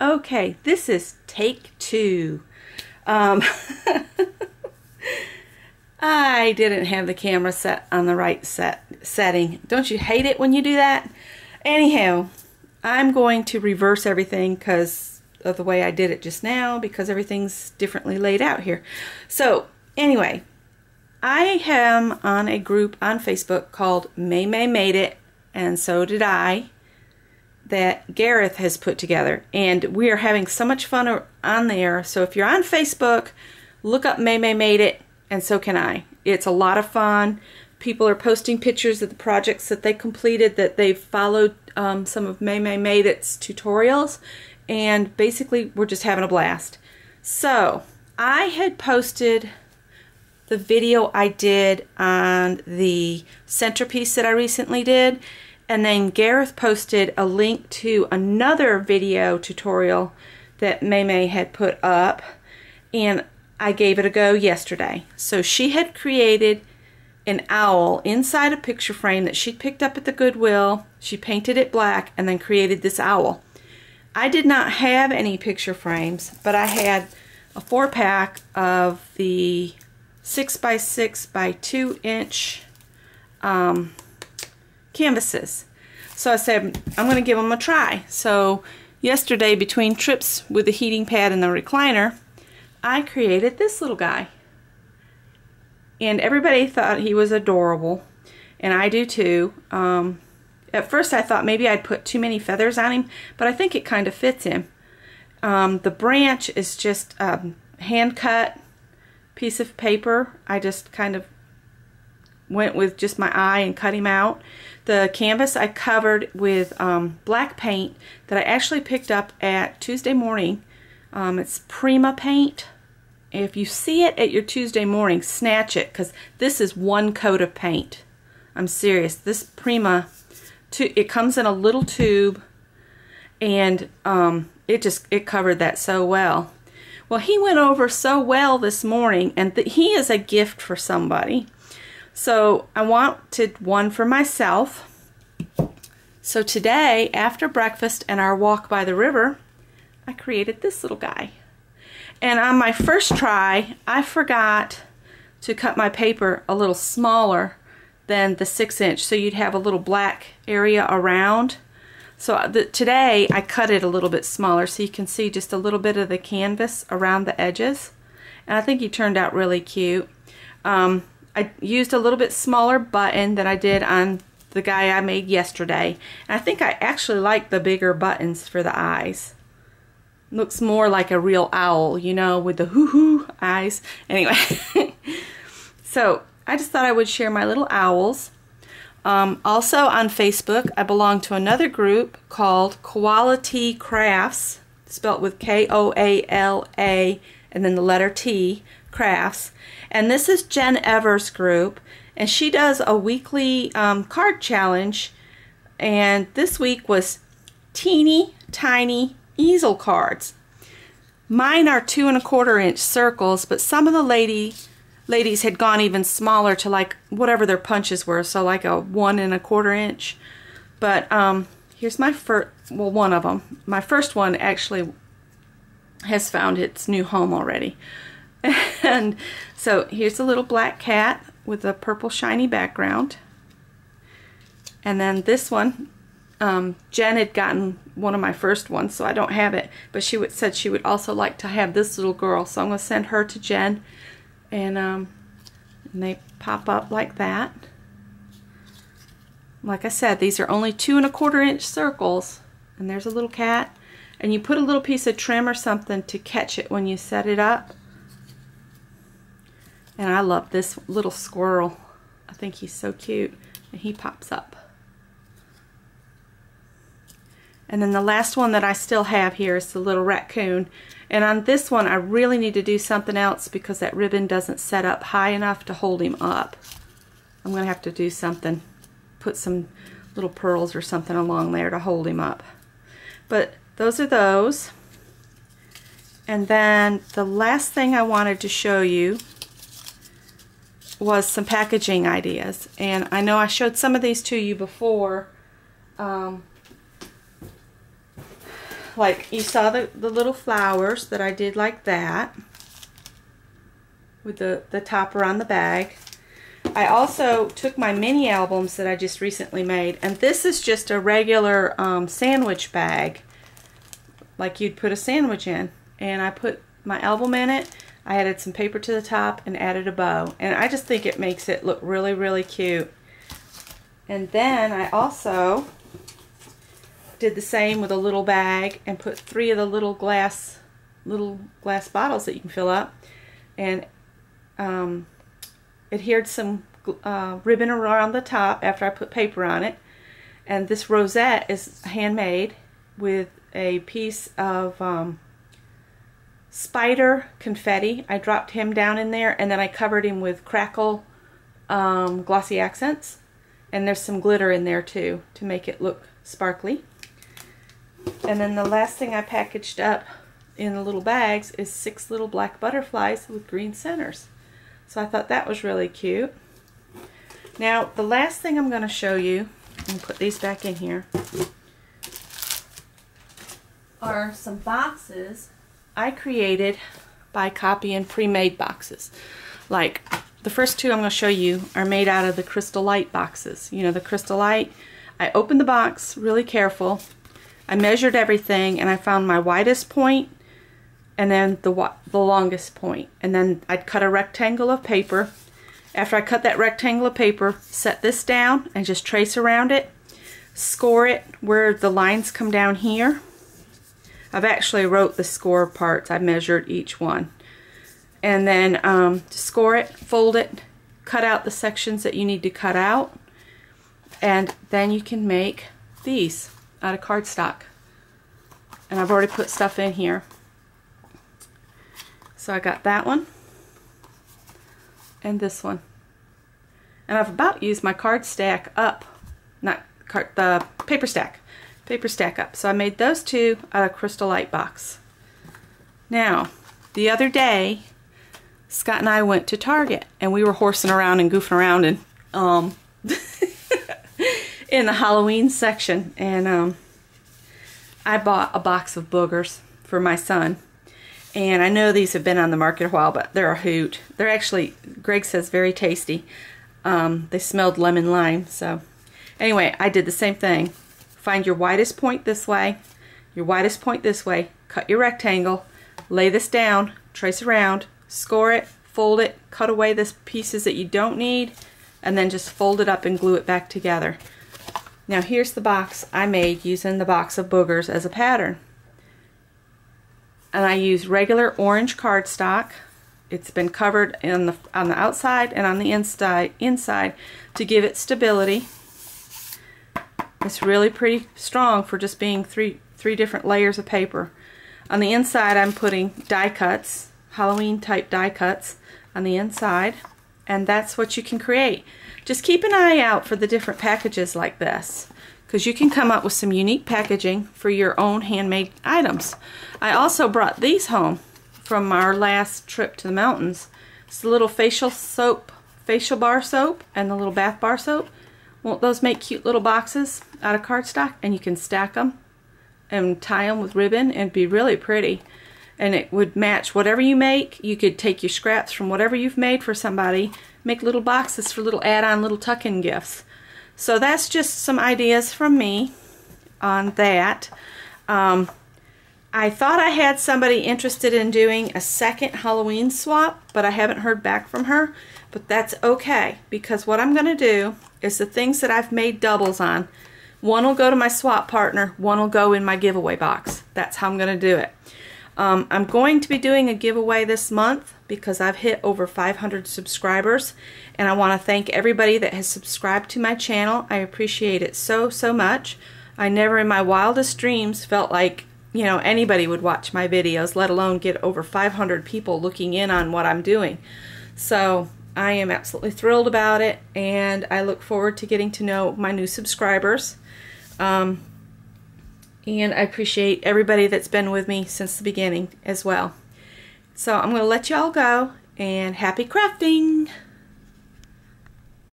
Okay, this is take two. I didn't have the camera set on the right setting. Don't you hate it when you do that? Anyhow, I'm going to reverse everything because of the way I did it just now, because everything's differently laid out here. So anyway, I am on a group on Facebook called MayMay Made It, and so did I, that Gareth has put together, and we are having so much fun on there. So if you're on Facebook, look up MayMay Made It, and so can I. It's a lot of fun. People are posting pictures of the projects that they completed, that they've followed some of MayMay Made It's tutorials, and basically we're just having a blast. So I had posted the video I did on the centerpiece that I recently did, and then Gareth posted a link to another video tutorial that MayMay had put up, and I gave it a go yesterday. So she had created an owl inside a picture frame that she picked up at the Goodwill. She painted it black and then created this owl. I did not have any picture frames, but I had a 4-pack of the 6x6 by 2 inch canvases. So I said, I'm going to give them a try. So yesterday, between trips with the heating pad and the recliner, I created this little guy. And everybody thought he was adorable, and I do too. At first I thought maybe I'd put too many feathers on him, but I think it kind of fits him. The branch is just a hand-cut piece of paper. I just kind of went with just my eye and cut him out. The canvas I covered with black paint that I actually picked up at Tuesday Morning. It's Prima paint. If you see it at your Tuesday Morning, snatch it, because this is one coat of paint. I'm serious. This Prima, it comes in a little tube, and it covered that so well. Well, he went over so well this morning, and he is a gift for somebody. So I wanted one for myself. So today, after breakfast and our walk by the river, I created this little guy. And on my first try, I forgot to cut my paper a little smaller than the 6-inch, so you'd have a little black area around. So today I cut it a little bit smaller so you can see just a little bit of the canvas around the edges. And I think he turned out really cute. I used a little bit smaller button than I did on the guy I made yesterday. And I think I actually like the bigger buttons for the eyes. Looks more like a real owl, you know, with the hoo-hoo eyes. Anyway, so I just thought I would share my little owls. Also on Facebook, I belong to another group called Quality Crafts, spelled with K-O-A-L-A and then the letter T, Crafts. And this is Jen Evers' group, and she does a weekly card challenge, and this week was teeny tiny easel cards. Mine are 2 1/4 inch circles, but some of the ladies had gone even smaller to like whatever their punches were, so like a 1 1/4 inch. But here's my first, well, one of them. My first one actually has found its new home already. And so here's a little black cat with a purple shiny background. And then this one, Jen had gotten one of my first ones, so I don't have it, but she said she would also like to have this little girl, so I'm going to send her to Jen. And they pop up like that. Like I said, these are only 2 1/4 inch circles, and there's a little cat, and you put a little piece of trim or something to catch it when you set it up. And I love this little squirrel. I think he's so cute, and he pops up. And then the last one that I still have here is the little raccoon. And on this one, I really need to do something else because that ribbon doesn't set up high enough to hold him up. I'm going to have to do something, put some little pearls or something along there to hold him up. But those are those. And then the last thing I wanted to show you was some packaging ideas. And I know I showed some of these to you before. like you saw the little flowers that I did like that with the topper on the bag. I also took my mini albums that I just recently made, and this is just a regular sandwich bag, like you'd put a sandwich in, and I put my album in it. I added some paper to the top and added a bow, and I just think it makes it look really, really cute. And then I also did the same with a little bag and put 3 of the little glass bottles that you can fill up, and adhered some ribbon around the top after I put paper on it. And this rosette is handmade with a piece of spider confetti. I dropped him down in there, and then I covered him with crackle glossy accents, and there's some glitter in there too to make it look sparkly. And then the last thing I packaged up in the little bags is 6 little black butterflies with green centers. So I thought that was really cute. Now the last thing I'm going to show you, and put these back in here, are some boxes I created by copying pre-made boxes. Like the first 2 I'm going to show you are made out of the Crystal Light boxes. You know, the Crystal Light. I opened the box really careful. I measured everything, and I found my widest point and then the longest point. And then I'd cut a rectangle of paper. After I cut that rectangle of paper, set this down and just trace around it. Score it where the lines come down here. I've actually wrote the score parts. I measured each one. And then to score it, fold it, cut out the sections that you need to cut out, and then you can make these out of cardstock. And I've already put stuff in here. So I got that one and this one. And I've about used my card stack up, the paper stack up. So I made those 2 out of Crystal Light box. Now, the other day, Scott and I went to Target, and we were horsing around and goofing around and in the Halloween section, and I bought a box of boogers for my son. And I know these have been on the market a while, but they're a hoot. They're actually, Greg says, very tasty. They smelled lemon lime. So anyway, I did the same thing. Find your widest point this way, your widest point this way, cut your rectangle, lay this down, trace around, score it, fold it, cut away the pieces that you don't need, and then just fold it up and glue it back together. Now here's the box I made using the box of boogers as a pattern. And I use regular orange cardstock. It's been covered on the outside and on the inside to give it stability. It's really pretty strong for just being three different layers of paper. On the inside I'm putting die cuts, Halloween type die cuts on the inside, and that's what you can create. Just keep an eye out for the different packages like this, because you can come up with some unique packaging for your own handmade items. I also brought these home from our last trip to the mountains. It's the little facial bar soap and the little bath bar soap. Won't those make cute little boxes out of cardstock? And you can stack them and tie them with ribbon and be really pretty. And it would match whatever you make. You could take your scraps from whatever you've made for somebody, make little boxes for little add-on, little tuck-in gifts. So that's just some ideas from me on that. I thought I had somebody interested in doing a second Halloween swap, but I haven't heard back from her. But that's okay, because what I'm going to do is the things that I've made doubles on, one will go to my swap partner, one will go in my giveaway box. That's how I'm going to do it. I'm going to be doing a giveaway this month because I've hit over 500 subscribers, and I want to thank everybody that has subscribed to my channel. I appreciate it so much. I never in my wildest dreams felt like, you know, anybody would watch my videos, let alone get over 500 people looking in on what I'm doing. So I am absolutely thrilled about it, and I look forward to getting to know my new subscribers. And I appreciate everybody that's been with me since the beginning as well. So I'm going to let you all go, and happy crafting!